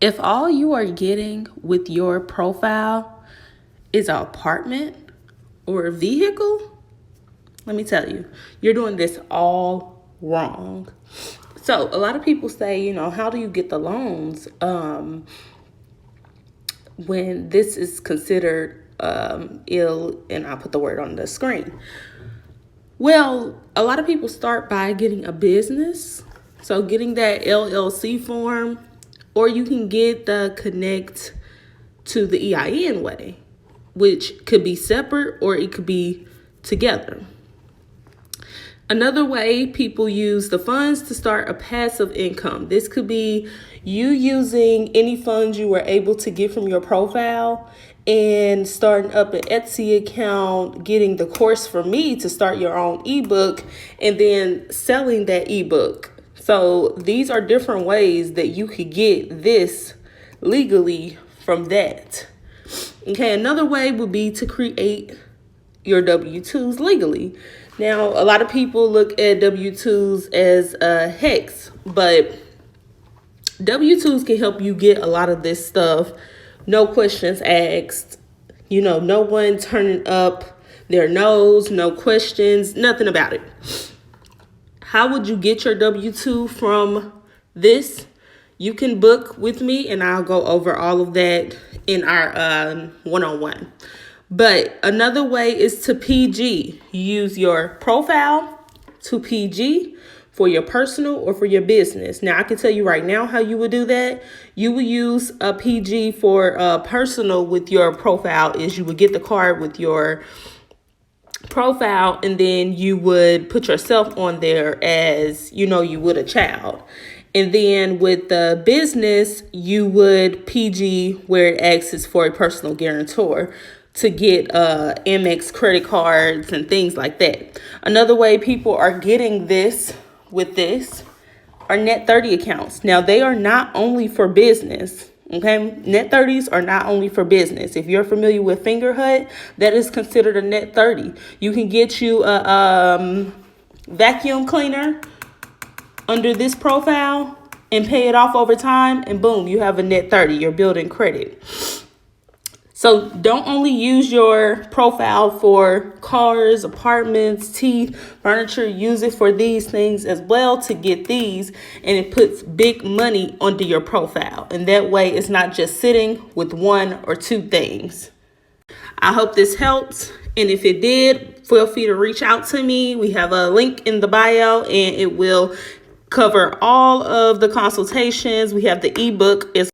If all you are getting with your profile is an apartment or a vehicle, let me tell you, you're doing this all wrong. So a lot of people say, how do you get the loans when this is considered ill, and I'll put the word on the screen. Well, a lot of people start by getting a business. So getting that LLC form, or you can get the connect to the EIN way, which could be separate or it could be together. Another way people use the funds to start a passive income. This could be you using any funds you were able to get from your profile and starting up an Etsy account, getting the course from me to start your own ebook, and then selling that ebook. So these are different ways that you could get this legally from that. Okay, another way would be to create your W-2s legally. Now, a lot of people look at W-2s as a hex, but W-2s can help you get a lot of this stuff. No questions asked, no one turning up their nose, no questions, nothing about it. How would you get your W-2 from this? You can book with me and I'll go over all of that in our one-on-one. But another way is to PG. You use your profile to PG for your personal or for your business. Now, I can tell you right now how you would do that. You would use a PG for personal with your profile is you would get the card with your profile, and then you would put yourself on there as, you would a child. And then with the business, you would PG where it asks for a personal guarantor to get Amex credit cards and things like that. Another way people are getting this with this are net 30 accounts. Now, they are not only for business. Okay, net 30s are not only for business. If you're familiar with Fingerhut, that is considered a net 30. You can get you a vacuum cleaner under this profile and pay it off over time, and boom, you have a net 30. You're building credit. So don't only use your profile for cars, apartments, teeth, furniture. Use it for these things as well to get these. And it puts big money onto your profile. And that way it's not just sitting with one or two things. I hope this helps. And if it did, feel free to reach out to me. We have a link in the bio and it will cover all of the consultations. We have the ebook as